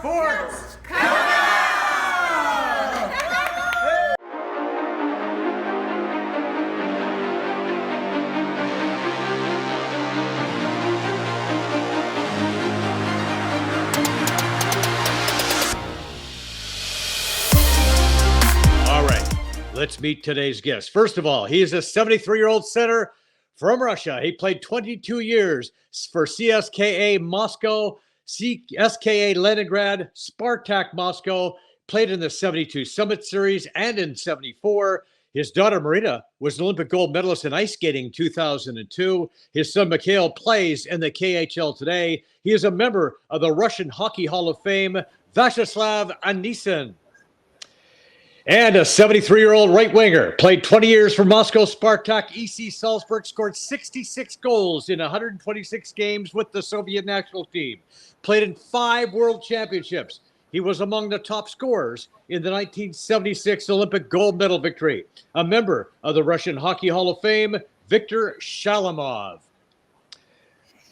Sports Countdown! All right, let's meet today's guest. First of all, he is a 73-year-old center from Russia. He played 22 years for CSKA Moscow, CSKA Leningrad, Spartak Moscow, played in the 72 Summit Series and in 74. His daughter Marina was an Olympic gold medalist in ice skating in 2002. His son Mikhail plays in the KHL today. He is a member of the Russian Hockey Hall of Fame, Vyacheslav Anisin. And a 73-year-old right winger, played 20 years for Moscow Spartak, EC Salzburg, scored 66 goals in 126 games with the Soviet national team, played in 5 world championships. He was among the top scorers in the 1976 Olympic gold medal victory. A member of the Russian Hockey Hall of Fame, Viktor Shalimov.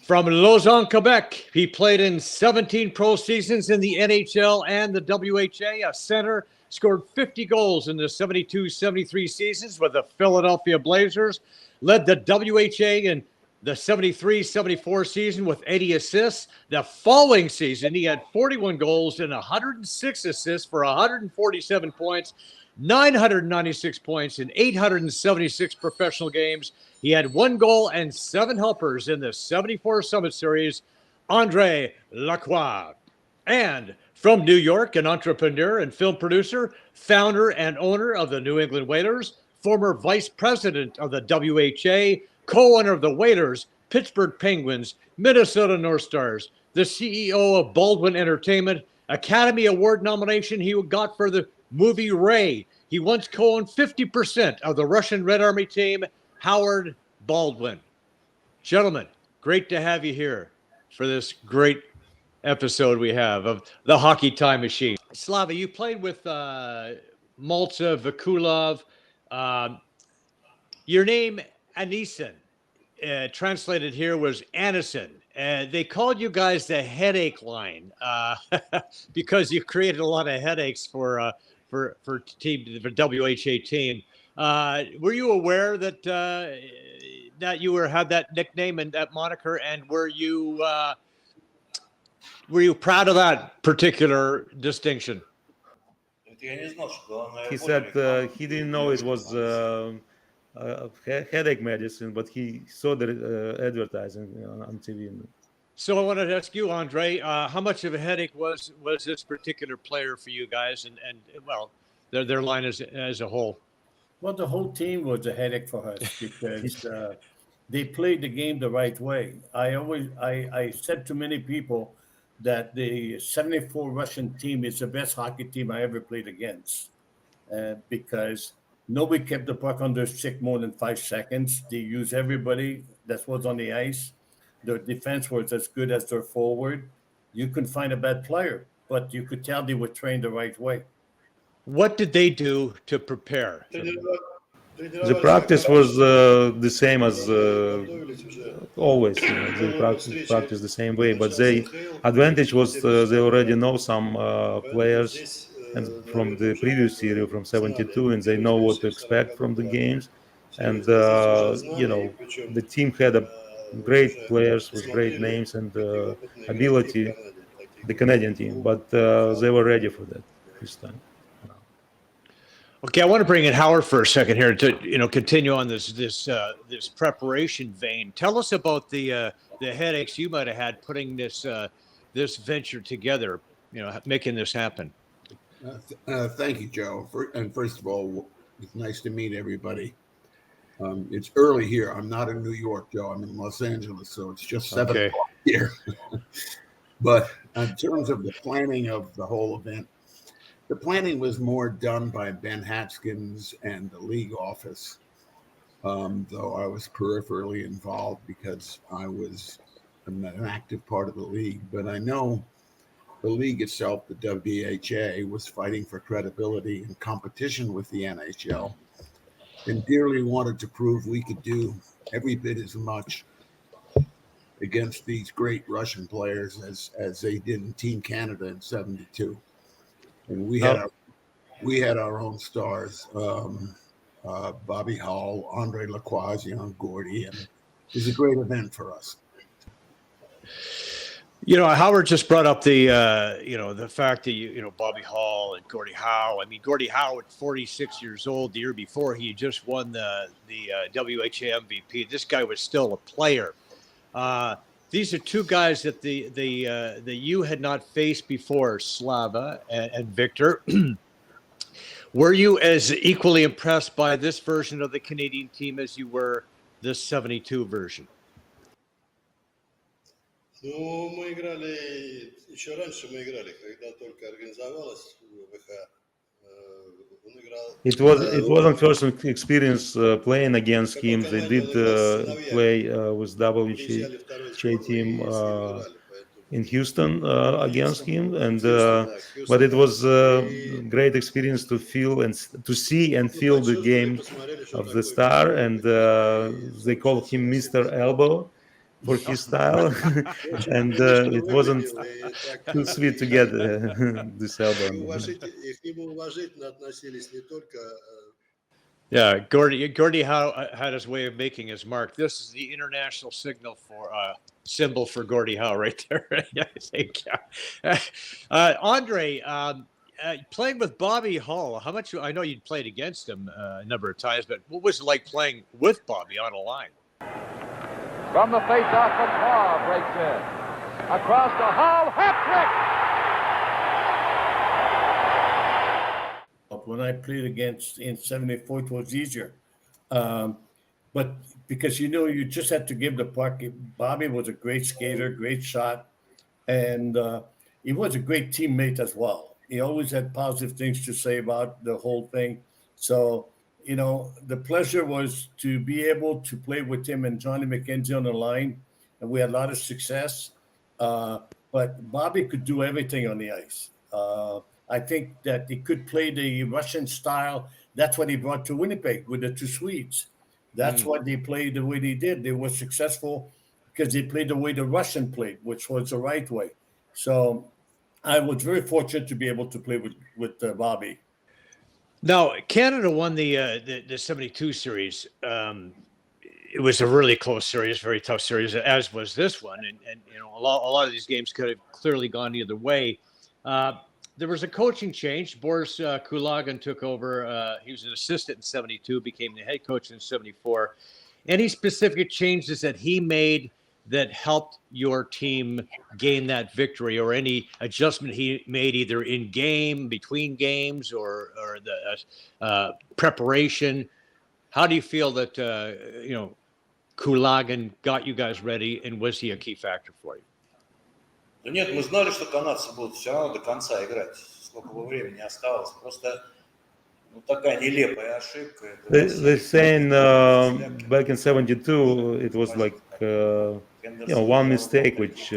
From Lausanne, Quebec, he played in 17 pro seasons in the NHL and the WHA, a center, scored 50 goals in the 72-73 seasons with the Philadelphia Blazers, led the WHA in the 73-74 season with 80 assists. The following season, he had 41 goals and 106 assists for 147 points, 996 points in 876 professional games. He had 1 goal and 7 helpers in the 74 Summit Series, Andre Lacroix. And from New York, an entrepreneur and film producer, founder and owner of the New England Whalers, former vice president of the WHA, co-owner of the Whalers, Pittsburgh Penguins, Minnesota North Stars, the CEO of Baldwin Entertainment, Academy Award nomination he got for the movie Ray. He once co-owned 50% of the Russian Red Army team, Howard Baldwin. Gentlemen, great to have you here for this great episode we have of the Hockey Time Machine. Slava, you played with Malta, Vakulov. Your name, Anisin, translated here was Anisin. They called you guys the headache line because you created a lot of headaches for the WHA team. Were you aware that that you had that nickname and that moniker, and were you proud of that particular distinction? He said he didn't know it was headache medicine, but he saw the advertising on TV. So I wanted to ask you, Andre, how much of a headache was this particular player for you guys, and well, their line as a whole? Well, the whole team was a headache for us because they played the game the right way. I said to many people that the 74 Russian team is the best hockey team I ever played against because nobody kept the puck under stick more than 5 seconds. They used everybody that was on the ice. Their defense was as good as their forward. You couldn't find a bad player, but you could tell they were trained the right way. What did they do to prepare? The practice was the same as always. They practice the same way, but the advantage was they already know some players and from the previous series from 72, and they know what to expect from the games. And the team had great players with great names and ability, the Canadian team, but they were ready for that this time. Okay, I want to bring in Howard for a second here to continue on this preparation vein. Tell us about the headaches you might have had putting this venture together, making this happen. Thank you, Joe. First of all, it's nice to meet everybody. It's early here. I'm not in New York, Joe. I'm in Los Angeles, so it's just 7 o'clock here. But in terms of the planning of the whole event, the planning was more done by Ben Hatskins and the league office, though I was peripherally involved because I was an active part of the league. But I know the league itself, the WHA, was fighting for credibility and competition with the NHL and dearly wanted to prove we could do every bit as much against these great Russian players as they did in Team Canada in '72. And we had our own stars, Bobby Howe, Andre Lacroix, young Gordie, and it was a great event for us. Howard just brought up the the fact that Bobby Hall and Gordie Howe. I mean, Gordie Howe at 46 years old, the year before he just won the WHA MVP. This guy was still a player. These are two guys that that you had not faced before, Slava and Victor. Were you as equally impressed by this version of the Canadian team as you were this '72 version? Ну, мы играли, еще раньше мы играли, когда только организовалась ВХ. Он играл... It wasn't first experience playing against him. They did play with WHA team in Houston against him, and but it was a great experience to feel and to see and feel the game of the star, and they called him Mr. Elbow for his style, and it wasn't too sweet to get this elbow. Yeah, Gordie Howe had his way of making his mark. This is the international symbol for Gordie Howe right there. I think. Andre, playing with Bobby Hull, how much? I know you'd played against him a number of times, but what was it like playing with Bobby on a line? From the face-off, Lacroix breaks in. Across to Howe, hat-trick! When I played against in '74, it was easier. But because, you just had to give the puck. Bobby was a great skater, great shot, and he was a great teammate as well. He always had positive things to say about the whole thing. So, the pleasure was to be able to play with him and Johnny McKenzie on the line, and we had a lot of success. But Bobby could do everything on the ice. I think that he could play the Russian style. That's what he brought to Winnipeg with the two Swedes. That's what they played the way they did. They were successful because they played the way the Russian played, which was the right way. So I was very fortunate to be able to play with Bobby. Now, Canada won the '72 series. It was a really close series, very tough series, as was this one. And a lot of these games could have clearly gone either way. There was a coaching change. Boris Kulagin took over. He was an assistant in '72, became the head coach in '74. Any specific changes that he made that helped your team gain that victory, or any adjustment he made either in game, between games, or the preparation? How do you feel that Kulagin got you guys ready, and was he a key factor for you? Да нет, мы знали, что канадцы будут все равно до конца играть. Сколько бы времени осталось. Просто такая нелепая ошибка. They're saying back in '72, it was like one mistake which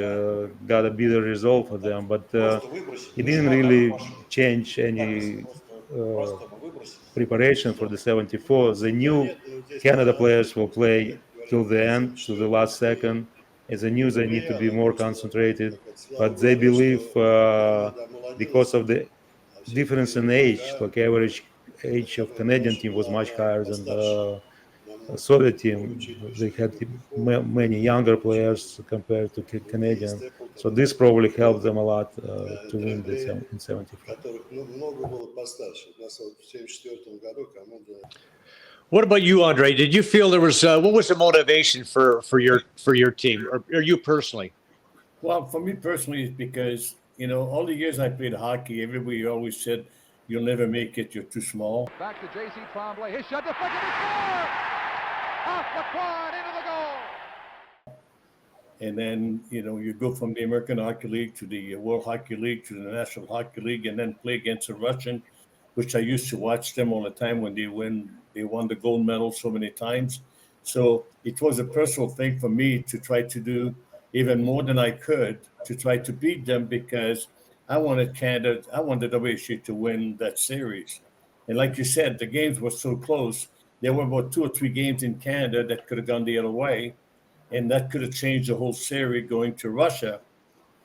got a bitter result for them, but it didn't really change any preparation for the '74. The new Canada players will play till the end, to the last second. As they knew, they need to be more concentrated, but they believe because of the difference in age, like average age of Canadian team was much higher than the Soviet team. They had many younger players compared to Canadian, so this probably helped them a lot to win in '74. What about you, Andre? Did you feel there was what was the motivation for your team, or you personally? Well, for me personally, it's because all the years I played hockey, everybody always said, "You'll never make it. You're too small." Back to J.C. Tremblay. His shot deflected. He scored! Off Lacroix into the goal. And then you go from the American Hockey League to the World Hockey League to the National Hockey League, and then play against a Russian, which I used to watch them all the time when they won the gold medal so many times. So it was a personal thing for me to try to do even more than I could to try to beat them, because I wanted Canada, I wanted WHA to win that series. And like you said, the games were so close. There were about 2 or 3 games in Canada that could have gone the other way. and that could have changed the whole series going to Russia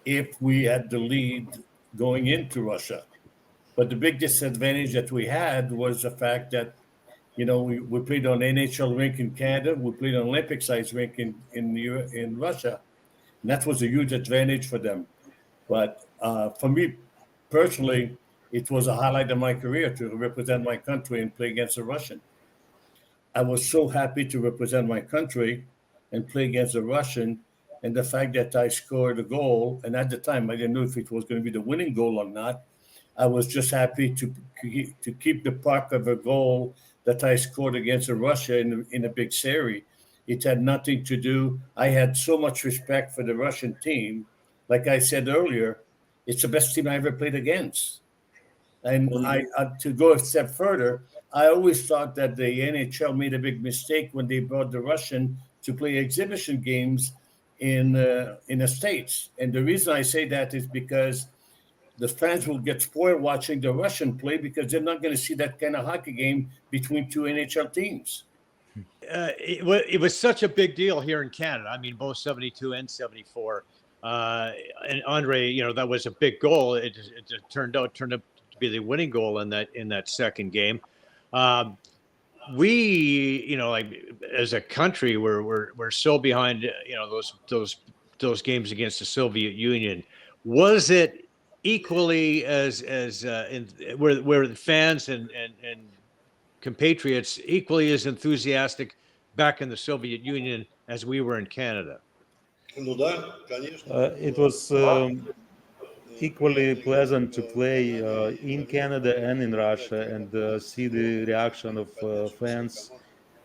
if we had the lead going into Russia. But the big disadvantage that we had was the fact that, we played on NHL rink in Canada, we played on Olympic size rink in Russia, and that was a huge advantage for them. But for me personally, it was a highlight of my career to represent my country and play against a Russian. I was so happy to represent my country and play against a Russian, and the fact that I scored a goal, and at the time I didn't know if it was going to be the winning goal or not. I was just happy to keep the puck of a goal that I scored against Russia in a big series. It had nothing to do. I had so much respect for the Russian team. Like I said earlier, it's the best team I ever played against. And to go a step further, I always thought that the NHL made a big mistake when they brought the Russian to play exhibition games in the States. And the reason I say that is because the fans will get spoiled watching the Russian play because they're not going to see that kind of hockey game between two NHL teams. It was such a big deal here in Canada. I mean, both 72 and 74. And Andre, that was a big goal. It turned out to be the winning goal in that second game. We, like as a country, we're so behind. Those games against the Soviet Union. Was it equally as where the fans and compatriots equally as enthusiastic back in the Soviet Union as we were in Canada? It was equally pleasant to play in Canada and in Russia and see the reaction of fans,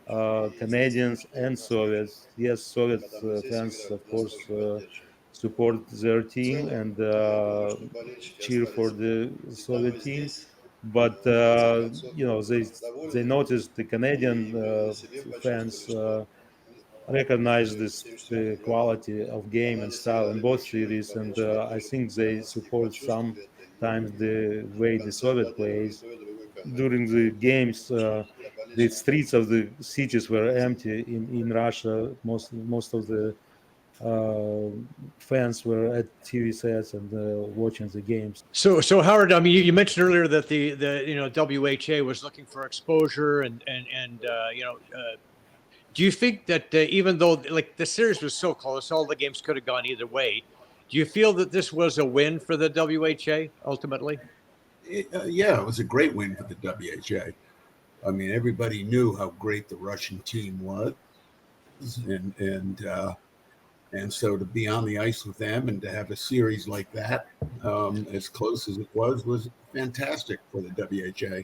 Canadians and Soviets. Yes, Soviet fans, of course, support their team and cheer for the Soviet team. But they noticed the Canadian fans recognize the quality of game and style in both series, and I think they support sometimes the way the Soviet plays. During the games, the streets of the cities were empty in Russia. Most of the fans were at TV sets and watching the games. So Howard, I mean, you mentioned earlier that the WHA was looking for exposure, and do you think that even though the series was so close, all the games could have gone either way, do you feel that this was a win for the WHA ultimately? Yeah, it was a great win for the WHA. I mean, everybody knew how great the Russian team was, and so to be on the ice with them and to have a series like that, as close as it was fantastic for the WHA.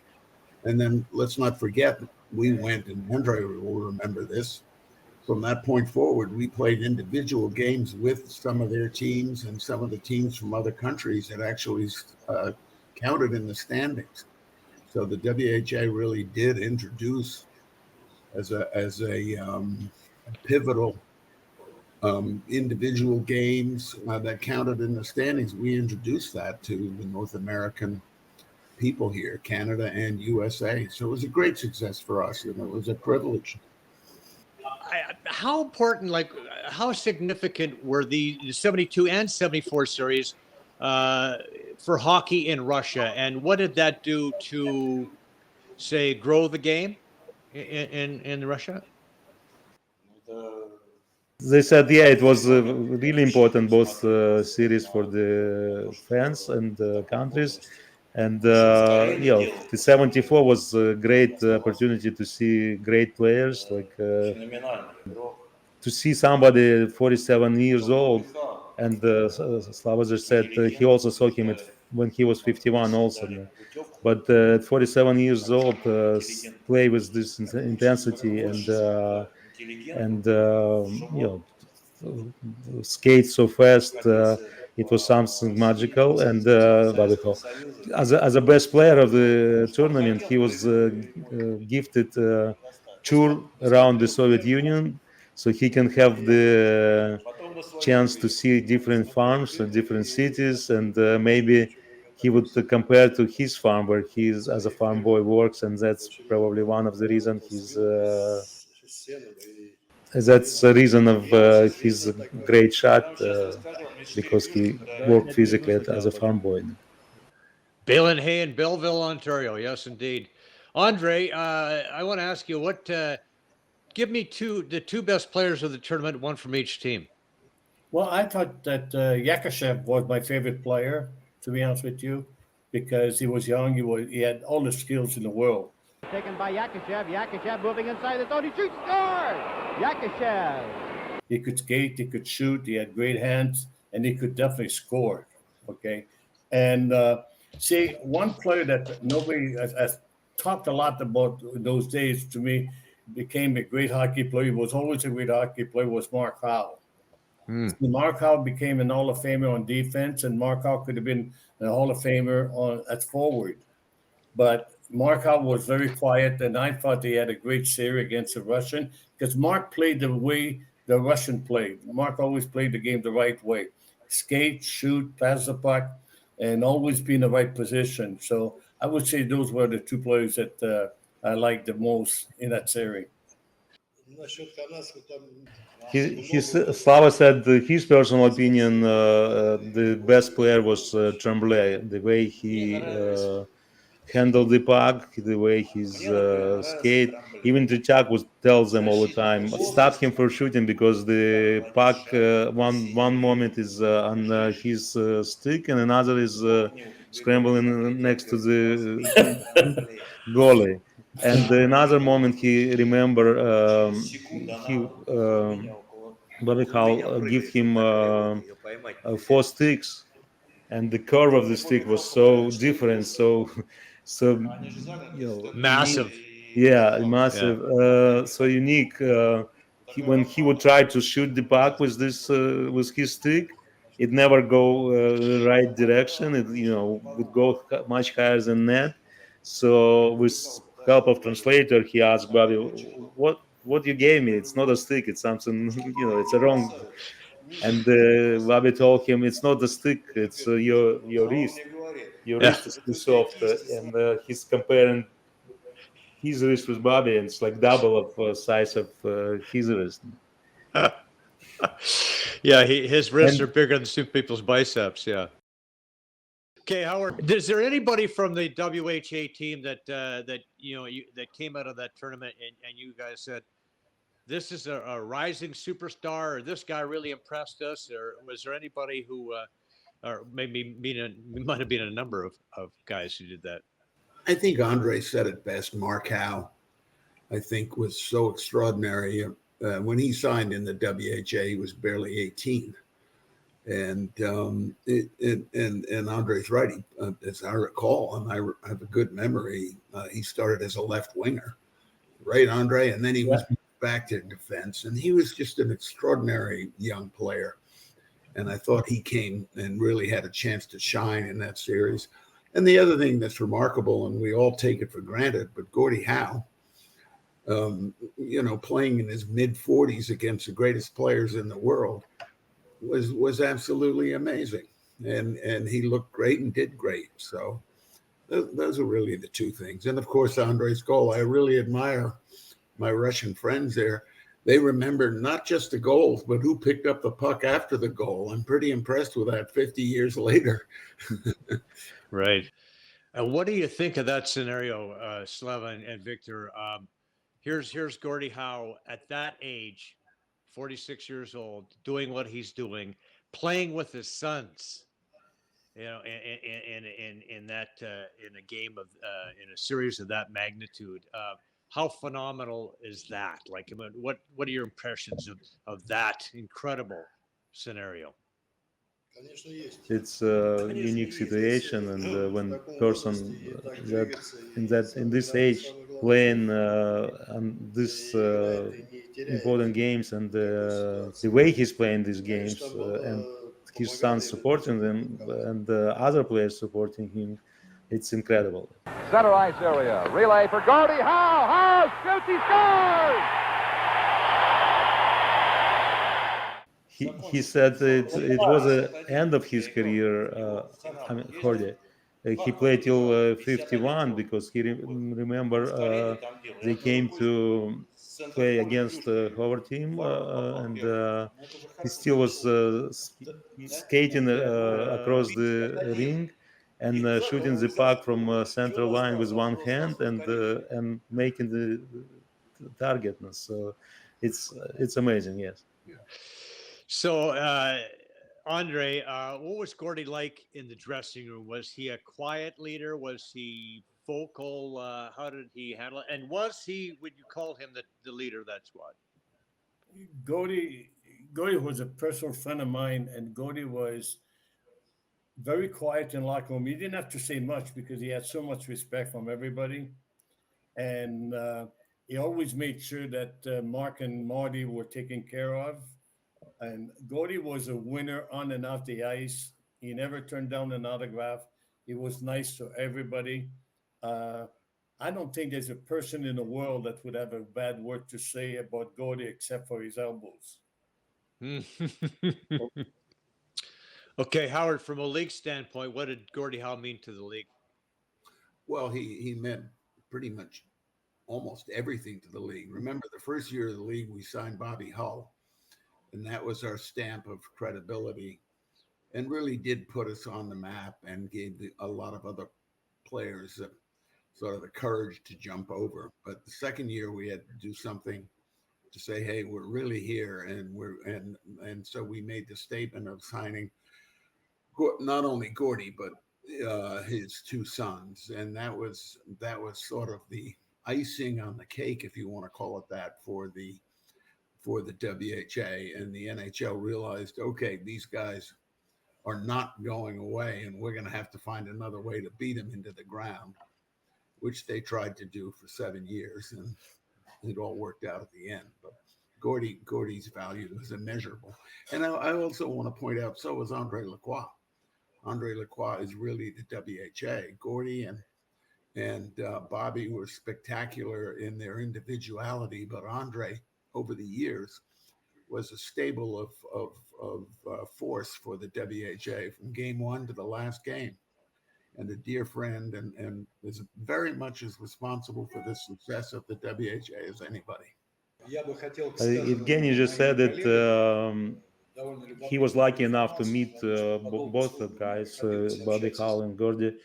And then let's not forget, we went, and Andre will remember this, from that point forward, we played individual games with some of their teams and some of the teams from other countries that actually counted in the standings. So the WHA really did introduce as a pivotal individual games that counted in the standings. We introduced that to the North American people here, Canada and USA. So it was a great success for us, and it was a privilege. How important, how significant were the 72 and 74 series for hockey in Russia, and what did that do to, say, grow the game in Russia? They said, yeah, it was really important, both series for the fans and countries. And, the 74 was a great opportunity to see great players, to see somebody 47 years old. And Slavazer said he also saw him when he was 51 also. But at 47 years old, play with this intensity and skate so fast. It was something magical, and as a best player of the tournament, he was gifted tour around the Soviet Union, so he can have the chance to see different farms and different cities, and maybe he would compare to his farm where he is as a farm boy works, and that's probably one of the reasons he's that's the reason of his great shot, because he worked physically as a farm boy. Balin Hay in Belleville, Ontario. Yes, indeed. Andre, I want to ask you give me the two best players of the tournament, one from each team. Well, I thought that Vyacheslav was my favorite player, to be honest with you, because he was young. He had all the skills in the world. Taken by Vyacheslav. Vyacheslav moving inside the zone. He shoots, scores! Vyacheslav. He could skate, he could shoot, he had great hands, and he could definitely score. Okay. And see, one player that nobody has talked a lot about in those days, to me, became a great hockey player. He was always a great hockey player, was Mark Howe. Mark Howe became an Hall of Famer on defense, and Mark Howe could have been a Hall of Famer at forward. But Mark Howe was very quiet, and I thought he had a great series against the Russian, because Mark played the way the Russian played. Mark always played the game the right way. Skate, shoot, pass the puck, and always be in the right position. So I would say those were the two players that I liked the most in that series. Slava said his personal opinion, the best player was Tremblay. The way he handled the puck, the way his skate. Even Tretiak tells them all the time, stop him for shooting, because the puck one moment is on his stick and another is scrambling next to the goalie. And another moment he remember Bobby Howe give him 4 sticks, and the curve of the stick was so different, so Massive. Massive. So unique. When he would try to shoot the puck with with his stick, it never go right direction. It would go much higher than net. So with help of translator, he asked Bobby, "What you gave me? It's not a stick. It's something. It's a wrong." And Bobby told him, "It's not the stick. It's your wrist. Your wrist is too soft." And he's comparing his wrist with Bobby, and it's like double of size of his wrist. Yeah, his wrists are bigger than some people's biceps. Yeah. Okay, Howard. Is there anybody from the WHA team that came out of that tournament and you guys said, this is a rising superstar, or this guy really impressed us, or was there anybody who, or maybe might have been a number of guys who did that? I think Andre said it best. Mark Howe, I think, was so extraordinary. When he signed in the WHA, he was barely 18. And Andre's right. As I recall, and I have a good memory, he started as a left winger, right, Andre? And then he was back to defense, and he was just an extraordinary young player. And I thought he came and really had a chance to shine in that series. And the other thing that's remarkable, and we all take it for granted, but Gordie Howe, playing in his mid-40s against the greatest players in the world was absolutely amazing. And he looked great and did great. So those are really the two things. And, of course, Andre's goal. I really admire my Russian friends there. They remember not just the goals, but who picked up the puck after the goal. I'm pretty impressed with that 50 years later. Right. What do you think of that scenario, Slava and Victor? Here's Gordie Howe at that age, 46 years old, doing what he's doing, playing with his sons, in a game of in a series of that magnitude. How phenomenal is that? Like, what are your impressions of that incredible scenario? It's a unique situation, and when person that in this age playing on this important games, and the way he's playing these games, and his sons supporting them, and other players supporting him, it's incredible. Center ice area. Relay for Gordie. Howe shoots. He scores! He said it was the end of his career. Gordie. He played till 51 because he remember they came to play against Howard team, and he still was skating across the ring and shooting the puck from center line with one hand and making the targetness. So it's amazing. Yes. So, Andre, what was Gordie like in the dressing room? Was he a quiet leader? Was he vocal? How did he handle it? And would you call him the leader of that squad? Gordie was a personal friend of mine, and Gordie was very quiet in locker room. He didn't have to say much because he had so much respect from everybody. And he always made sure that Mark and Marty were taken care of. And Gordie was a winner on and off the ice. He never turned down an autograph. He was nice to everybody. I don't think there's a person in the world that would have a bad word to say about Gordie except for his elbows. Okay, Howard, from a league standpoint, what did Gordie Howe mean to the league? Well, he meant pretty much almost everything to the league. Remember, the first year of the league, we signed Bobby Howe, and that was our stamp of credibility and really did put us on the map and gave a lot of other players sort of the courage to jump over. But the second year, we had to do something to say, hey, we're really here. And so we made the statement of signing not only Gordie, but his two sons. And that was sort of the icing on the cake, if you want to call it that, for the WHA. And the NHL realized, okay, these guys are not going away, and we're going to have to find another way to beat them into the ground, which they tried to do for 7 years, and it all worked out at the end. But Gordie's value is immeasurable. And I also want to point out, so was Andre Lacroix. Andre Lacroix is really the WHA. Gordie and Bobby were spectacular in their individuality, but Andre, over the years, was a stable of force for the WHA from game one to the last game, and a dear friend, and is very much as responsible for the success of the WHA as anybody. Evgeny just said that he was lucky enough to meet both the guys, Bobby Howe and Gordie.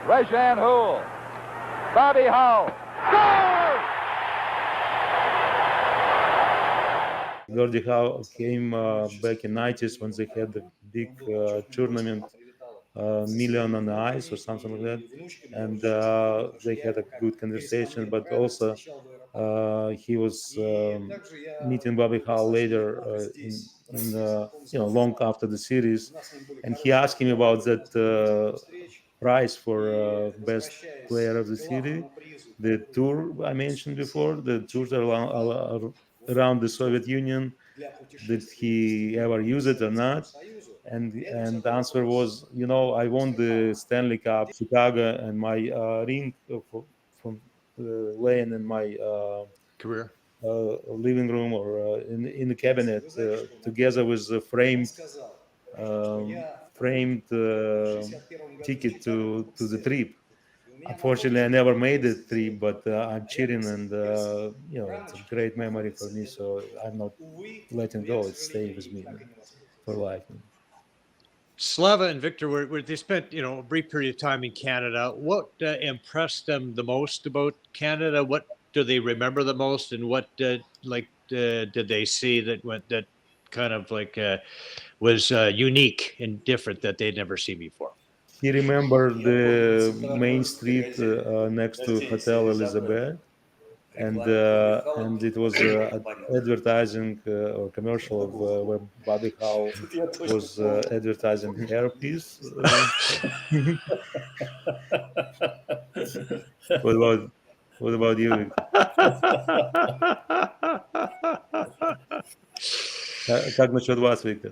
Rajan Houle, Bobby Howe, scores! Gordie Howe came back in 90s when they had the big tournament, Million on the Ice or something like that, and they had a good conversation. But also he was meeting Bobby Howe later long after the series, and he asked him about that prize for best player of the series, the tour I mentioned before, the tours around the Soviet Union. Did he ever use it or not? And the answer was, I won the Stanley Cup, Chicago, and my ring from laying in my Career living room or in the cabinet together with a framed ticket to the trip. Unfortunately, I never made the trip, but I'm cheering, and it's a great memory for me. So I'm not letting go; it's staying with me for life. Slava and Victor, they spent a brief period of time in Canada. What impressed them the most about Canada? What do they remember the most, and what did they see that kind of was unique and different that they'd never seen before? He remembered the main street next to Hotel Elizabeth, and it was advertising or commercial of where Bobby Howe was advertising hairpiece. What about you? Как насчет вас, Виктор?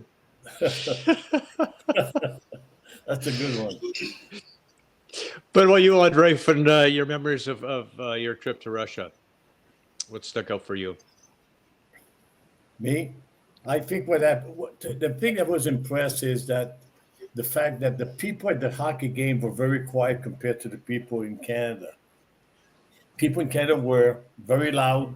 That's a good one. But what you, Andre, from your memories of your trip to Russia, what stuck out for you? Me? I think the thing that was impressed is that the fact that the people at the hockey game were very quiet compared to the people in Canada. People in Canada were very loud.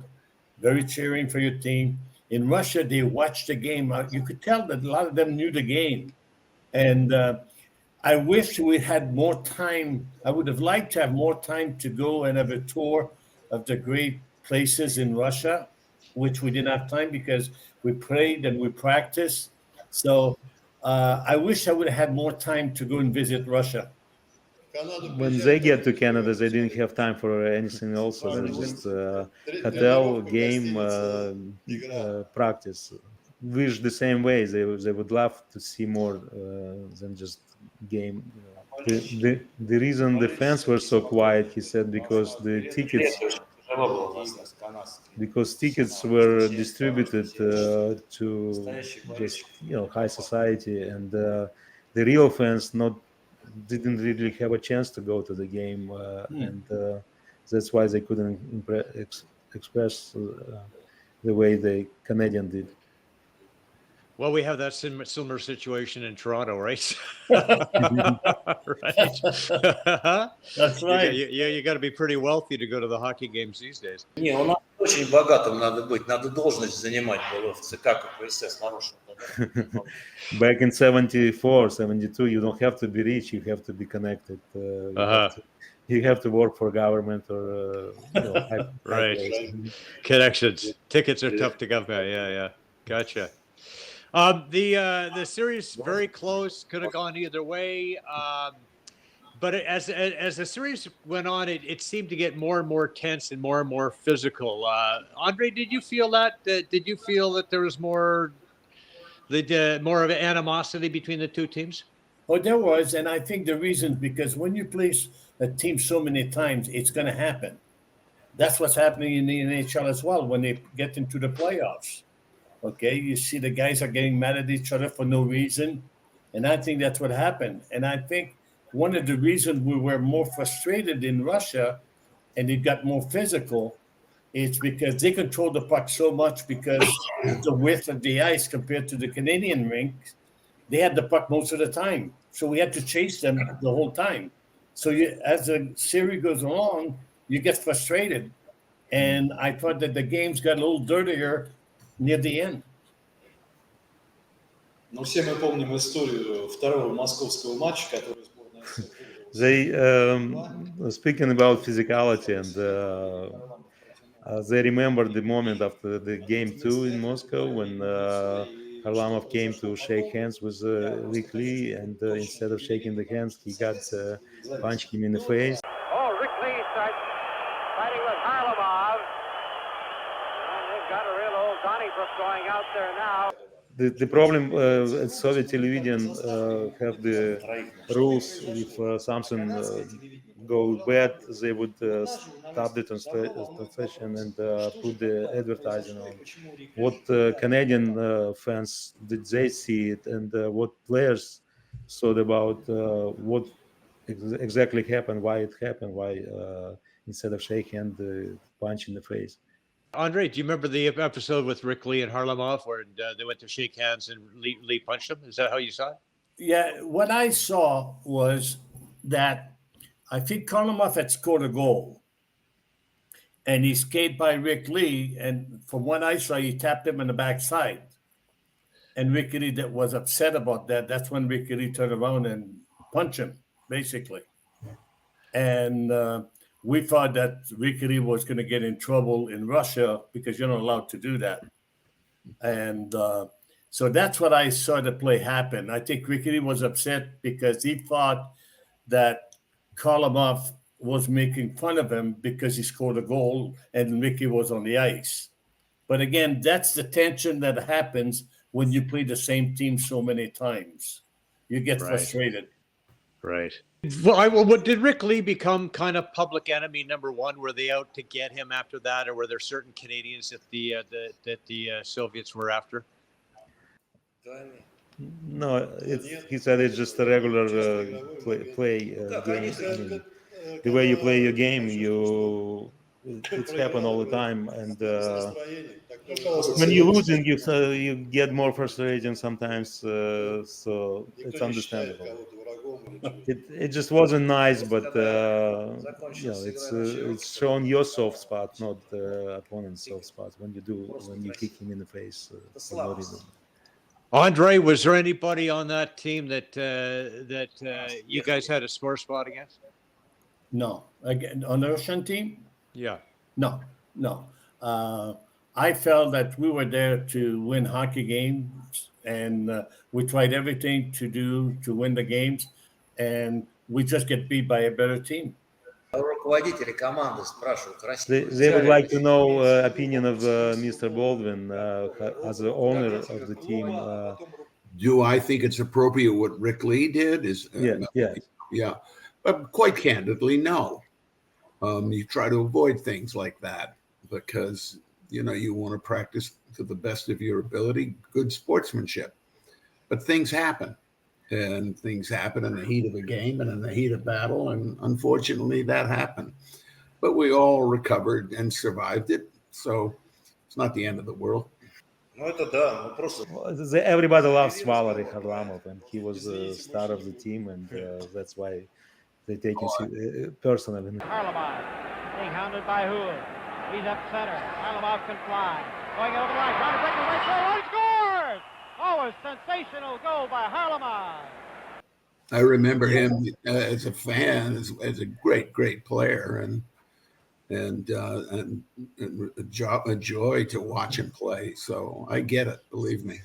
very cheering for your team. In Russia, they watched the game. You could tell that a lot of them knew the game. And I wish we had more time. I would have liked to have more time to go and have a tour of the great places in Russia, which we didn't have time because we prayed and we practiced. So I wish I would have had more time to go and visit Russia. When they get to Canada, they didn't have time for anything else other than just hotel, game, practice. Wish the same way. They would love to see more than just game. The reason the fans were so quiet, he said, because the tickets were distributed to just high society, and the real fans didn't really have a chance to go to the game, and that's why they couldn't express the way the Canadian did. Well, we have that similar situation in Toronto, right? Right. That's right. You got to be pretty wealthy to go to the hockey games these days. Не, у нас очень богатым надо быть. Надо должность занимать было в ЦК КПСС хорошую. Back in 74, 72, you don't have to be rich, you have to be connected. You have to work for government or right. Connections. Tickets are tough to come by. Yeah. Gotcha. The series very close, could have gone either way. But as the series went on, it seemed to get more and more tense and more physical. Andre, did you feel that? Did you feel that there was more of an animosity between the two teams? Oh, there was, and I think the reason because when you place a team so many times, it's going to happen. That's what's happening in the NHL as well when they get into the playoffs. Okay, you see the guys are getting mad at each other for no reason, and I think that's what happened. And I think one of the reasons we were more frustrated in Russia and it got more physical is because they control the puck so much because of the width of the ice compared to the Canadian rink. They had the puck most of the time, so we had to chase them the whole time. So as the series goes along, you get frustrated. And I thought that the games got a little dirtier near the end. Но все мы помним историю второго московского матча, который сборная They speaking about physicality, and they remember the moment after the game 2 in Moscow when Harlamov came to shake hands with Rick Lee, and instead of shaking the hands, he got punched him in the face. Oh, Rick Lee starts fighting with Harlamov. And they've got a real old Donnybrook going out there now. The problem at Soviet television have the rules. If something goes bad, they would stop the translation and put the advertising on. What Canadian fans did they see it, and what players thought about what exactly happened, why it happened, why instead of shaking hand, the punch in the face. Andre, do you remember the episode with Rick Lee and Harlamov where they went to shake hands and Lee punched him? Is that how you saw it? Yeah, what I saw was that I think Harlamov had scored a goal. And he skated by Rick Lee, and from what I saw, he tapped him in the backside. And Rick Lee that was upset about that. That's when Rick Lee turned around and punched him, basically. And we thought that Ricky Lee was going to get in trouble in Russia because you're not allowed to do that. And so that's what I saw the play happen. I think Ricky Lee was upset because he thought that Harlamov was making fun of him because he scored a goal and Ricky was on the ice. But again, that's the tension that happens when you play the same team so many times. You get frustrated. Right. Well, did Rick Lee become kind of public enemy number one? Were they out to get him after that, or were there certain Canadians that the Soviets were after? No, he said it's just a regular play game. I mean, the way you play your game, it's happened all the time, and when you're losing, you get more frustrated sometimes. So it's understandable. It just wasn't nice, but it's showing your soft spot, not the opponent's soft spot when you kick him in the face for no reason. Andre, was there anybody on that team that you guys had a sore spot against? No. Again, on the Russian team? Yeah. No. I felt that we were there to win hockey games, and we tried everything to win the games, and we just get beat by a better team. They would like to know opinion of Mr. Baldwin as the owner of the team. Do I think it's appropriate what Rick Lee did? Yeah. But quite candidly, no. You try to avoid things like that because you want to practice to the best of your ability, good sportsmanship. But things happen. And things happen in the heat of a game and in the heat of battle. And unfortunately, that happened. But we all recovered and survived it. So it's not the end of the world. Everybody loves Valery Harlamov, and he was the star of the team, and that's why they take it personally. Harlamov being hounded by Howe. He's up center. Harlamov can fly. Going over the line. Trying to break the right throw. He scores! Oh, a sensational goal by Harlamov. I remember him as a fan, as a great player, and a joy to watch him play. So I get it, believe me.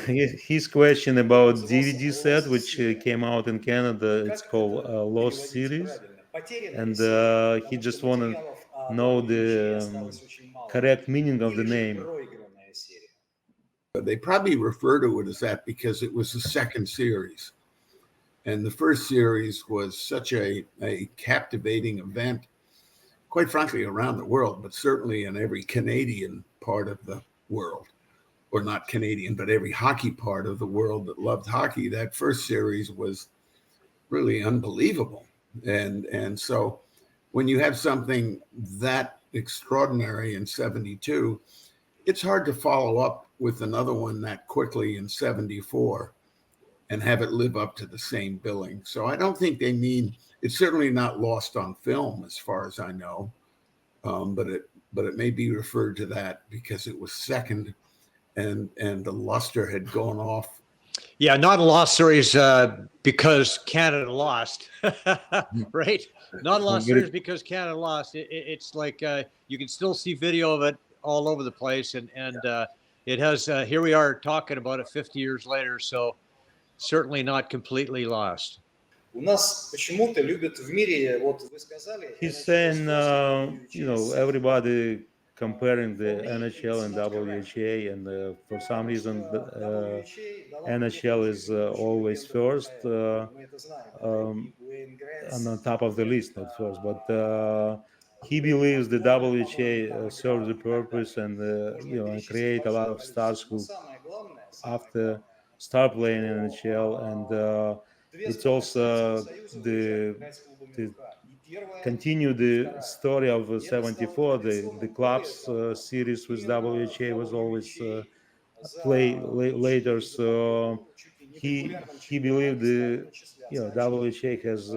His question about DVD set, which came out in Canada, it's called Lost Series, and he just want to know the correct meaning of the name. They probably refer to it as that because it was the second series. And the first series was such a captivating event, quite frankly, around the world, but certainly in every Canadian part of the world, or not Canadian, but every hockey part of the world that loved hockey. That first series was really unbelievable. And so when you have something that extraordinary in 72, it's hard to follow up with another one that quickly in 74 and have it live up to the same billing. So I don't think they mean, it's certainly not lost on film as far as I know, but it may be referred to that because it was second and the luster had gone off. Yeah, not a lost series because Canada lost, right? Not a lost series because Canada lost. It's like you can still see video of it all over the place, and it has. Here we are talking about it 50 years later, so certainly not completely lost. He's saying, everybody comparing the NHL and WHA, and for some reason, NHL is always first on top of the list, not first. But he believes the WHA serves the purpose and and create a lot of stars who after start playing in NHL, and it's also the continue the story of 74. The clubs series with WHA was always play later, so he believed the WHA has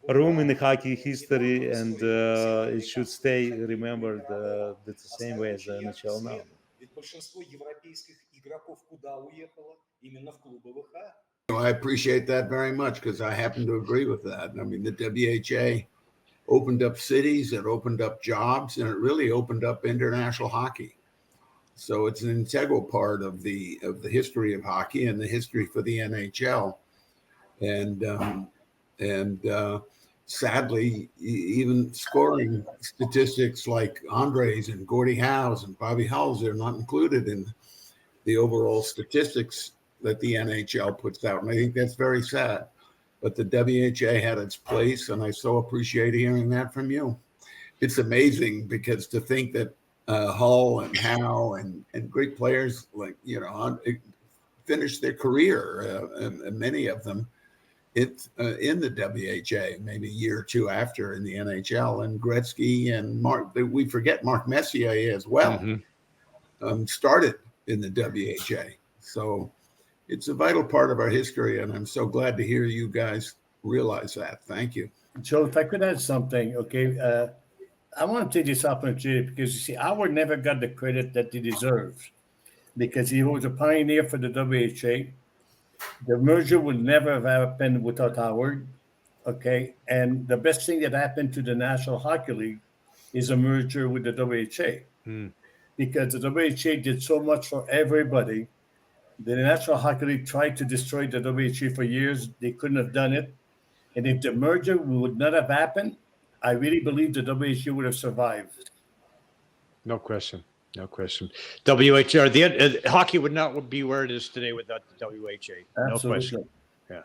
room in the hockey history, and it should stay remembered the same way as the NHL now. I appreciate that very much because I happen to agree with that. I mean, the WHA opened up cities, it opened up jobs, and it really opened up international hockey. So it's an integral part of the history of hockey and the history for the NHL. And sadly, even scoring statistics like Andre's and Gordie Howe's and Bobby Hull's are not included in the overall statistics that the NHL puts out. And I think that's very sad. But the WHA had its place, and I so appreciate hearing that from you. It's amazing because to think that Hull and Howe and great players like, finished their career, and many of them, in the WHA, maybe a year or two after in the NHL, and Gretzky and we forget Mark Messier as well, started in the WHA. So it's a vital part of our history, and I'm so glad to hear you guys realize that. Thank you. Joe, if I could add something, okay? I want to take this opportunity because, you see, Howard never got the credit that he deserves because he was a pioneer for the WHA. The merger would never have happened without Howard, okay? And the best thing that happened to the National Hockey League is a merger with the WHA because the WHA did so much for everybody. The National Hockey League tried to destroy the WHA for years. They couldn't have done it. And if the merger would not have happened, I really believe the WHA would have survived. No question. No question. WHR, hockey would not be where it is today without the WHA. No Absolutely. question. Yeah.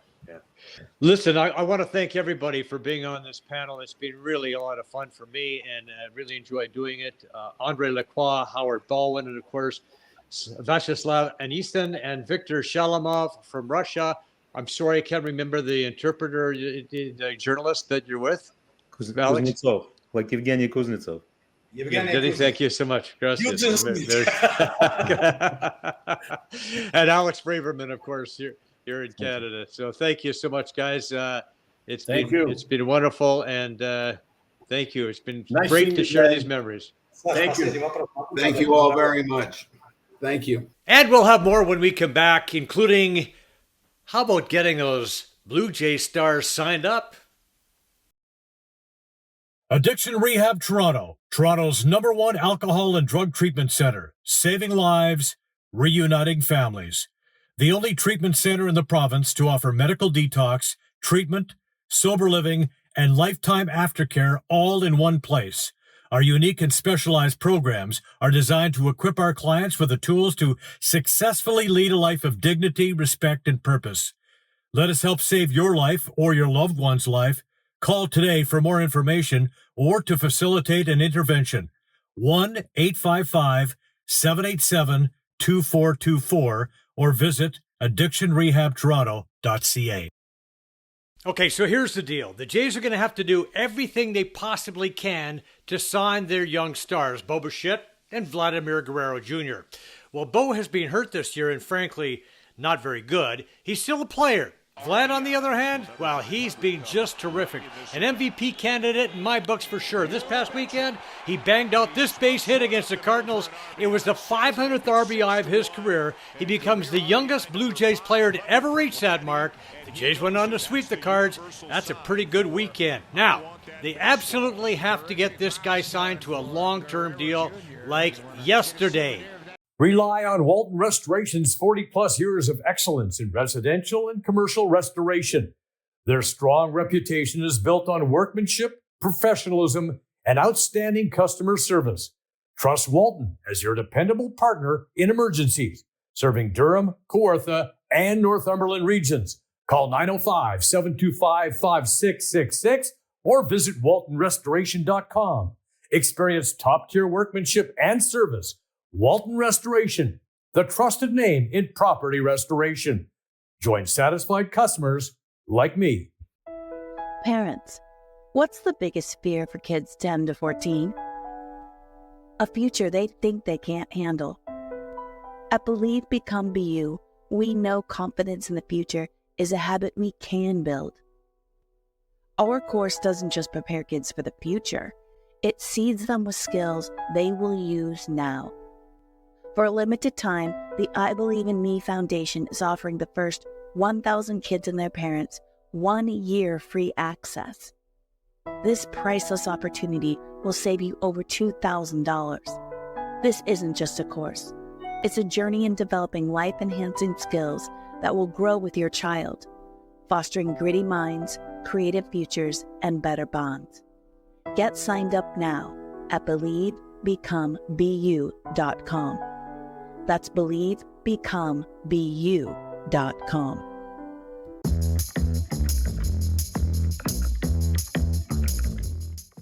Listen, I want to thank everybody for being on this panel. It's been really a lot of fun for me, and I really enjoyed doing it. Andre Lacroix, Howard Baldwin, and of course, Vyacheslav Anisin and Viktor Shalimov from Russia. I'm sorry, I can't remember the interpreter, the journalist that you're with. Kuznetsov, like Evgeny Kuznetsov. Evgeny, thank you so much. Gracias. And Alex Braverman, of course, here in Canada. So thank you so much, guys. It's been wonderful, and thank you. It's been great to share these memories. Thank you. Thank you all very much. Thank you. And we'll have more when we come back, including how about getting those Blue Jay stars signed up? Addiction Rehab Toronto, Toronto's #1 alcohol and drug treatment center, saving lives, reuniting families. The only treatment center in the province to offer medical detox, treatment, sober living, and lifetime aftercare all in one place. Our unique and specialized programs are designed to equip our clients with the tools to successfully lead a life of dignity, respect, and purpose. Let us help save your life or your loved one's life. Call today for more information or to facilitate an intervention. 1-855-787-2424 or visit addictionrehabtoronto.ca. Okay, so here's the deal. The Jays are going to have to do everything they possibly can to sign their young stars, Bo Bichette and Vladimir Guerrero Jr. Well, Bo has been hurt this year and frankly not very good. He's still a player. Vlad, on the other hand, well, he's been just terrific. An MVP candidate in my books for sure. This past weekend, he banged out this base hit against the Cardinals. It was the 500th RBI of his career. He becomes the youngest Blue Jays player to ever reach that mark. The Jays went on to sweep the Cards. That's a pretty good weekend. Now, they absolutely have to get this guy signed to a long-term deal like yesterday. Rely on Walton Restoration's 40-plus years of excellence in residential and commercial restoration. Their strong reputation is built on workmanship, professionalism, and outstanding customer service. Trust Walton as your dependable partner in emergencies, serving Durham, Kawartha, and Northumberland regions. Call 905-725-5666 or visit waltonrestoration.com. Experience top-tier workmanship and service. Walton Restoration, the trusted name in property restoration. Join satisfied customers like me. Parents, what's the biggest fear for kids 10 to 14? A future they think they can't handle. At Believe, Become, Be You, we know confidence in the future is a habit we can build. Our course doesn't just prepare kids for the future, it seeds them with skills they will use now. For a limited time, the I Believe in Me Foundation is offering the first 1,000 kids and their parents 1 year free access. This priceless opportunity will save you over $2,000. This isn't just a course. It's a journey in developing life-enhancing skills that will grow with your child, fostering gritty minds, creative futures, and better bonds. Get signed up now at BelieveBecomeBeYou.com. That's BelieveBecomeBeYou.com.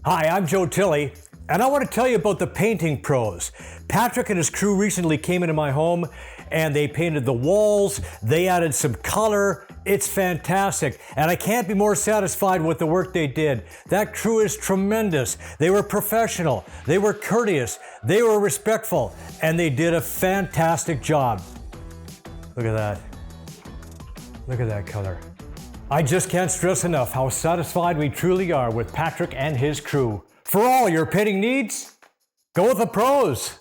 Hi, I'm Joe Tilley, and I want to tell you about the painting pros. Patrick and his crew recently came into my home and they painted the walls, they added some color. It's fantastic, and I can't be more satisfied with the work they did. That crew is tremendous. They were professional, they were courteous, they were respectful, and they did a fantastic job. Look at that. Look at that color. I just can't stress enough how satisfied we truly are with Patrick and his crew. For all your painting needs, go with the pros.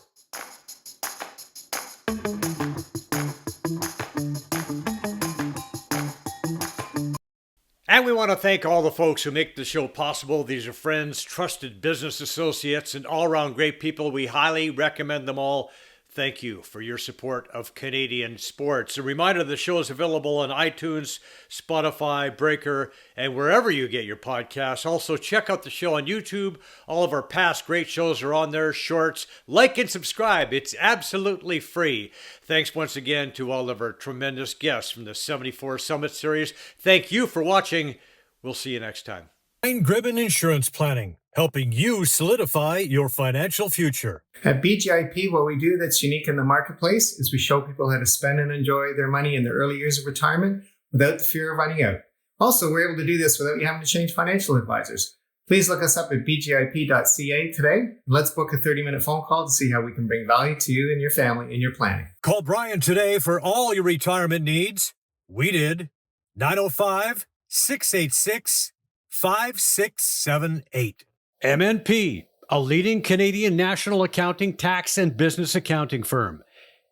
And we want to thank all the folks who make the show possible. These are friends, trusted business associates, and all-around great people. We highly recommend them all. Thank you for your support of Canadian sports. A reminder, the show is available on iTunes, Spotify, Breaker, and wherever you get your podcasts. Also, check out the show on YouTube. All of our past great shows are on there, shorts. Like and subscribe. It's absolutely free. Thanks once again to all of our tremendous guests from the 74 Summit Series. Thank you for watching. We'll see you next time. Gribben Insurance Planning, helping you solidify your financial future. At BGIP, what we do that's unique in the marketplace is we show people how to spend and enjoy their money in the early years of retirement without the fear of running out. Also, we're able to do this without you having to change financial advisors. Please look us up at bgip.ca today. Let's book a 30-minute phone call to see how we can bring value to you and your family in your planning. Call Brian today for all your retirement needs. We did. 905-686-5678. MNP, a leading Canadian national accounting, tax, and business accounting firm.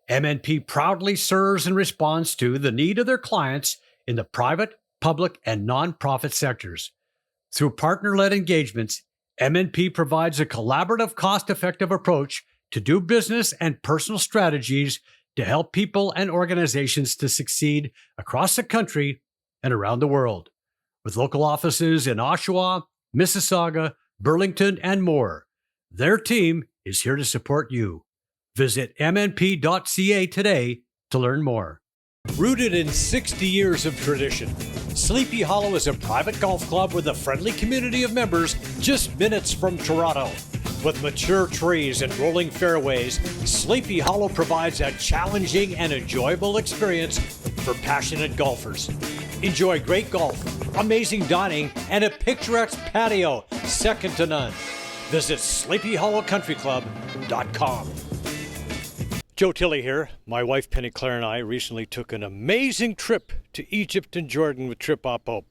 MNP proudly serves and responds to the need of their clients in the private, public, and nonprofit sectors. Through partner-led engagements, MNP provides a collaborative, cost-effective approach to do business and personal strategies to help people and organizations to succeed across the country and around the world. With local offices in Oshawa, Mississauga, Burlington, and more, their team is here to support you. Visit mnp.ca today to learn more. Rooted in 60 years of tradition, Sleepy Hollow is a private golf club with a friendly community of members just minutes from Toronto. With mature trees and rolling fairways, Sleepy Hollow provides a challenging and enjoyable experience for passionate golfers. Enjoy great golf, amazing dining, and a picturesque patio second to none. Visit SleepyHollowCountryClub.com. Joe Tilley here. My wife Penny Claire and I recently took an amazing trip to Egypt and Jordan with Trip Oppo.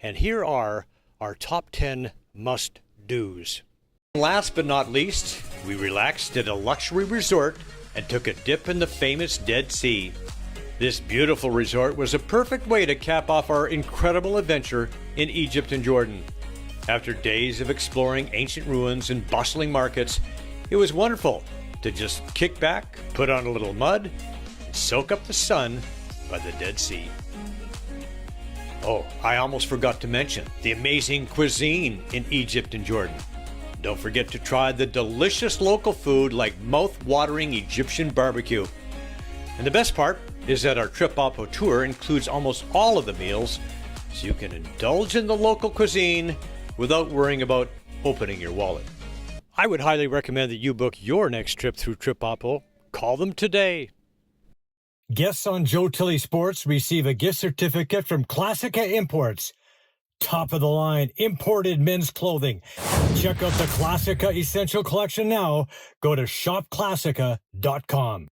And here are our top 10 must-dos. Last but not least, we relaxed at a luxury resort and took a dip in the famous Dead Sea. This beautiful resort was a perfect way to cap off our incredible adventure in Egypt and Jordan. After days of exploring ancient ruins and bustling markets, it was wonderful to just kick back, put on a little mud, and soak up the sun by the Dead Sea. Oh, I almost forgot to mention the amazing cuisine in Egypt and Jordan. Don't forget to try the delicious local food like mouth-watering Egyptian barbecue. And the best part is that our Trip Oppo tour includes almost all of the meals, so you can indulge in the local cuisine without worrying about opening your wallet. I would highly recommend that you book your next trip through Trip Oppo. Call them today. Guests on Joe Tilley Sports receive a gift certificate from Classica Imports. Top of the line imported men's clothing. Check out the Classica Essential Collection now. Go to shopclassica.com.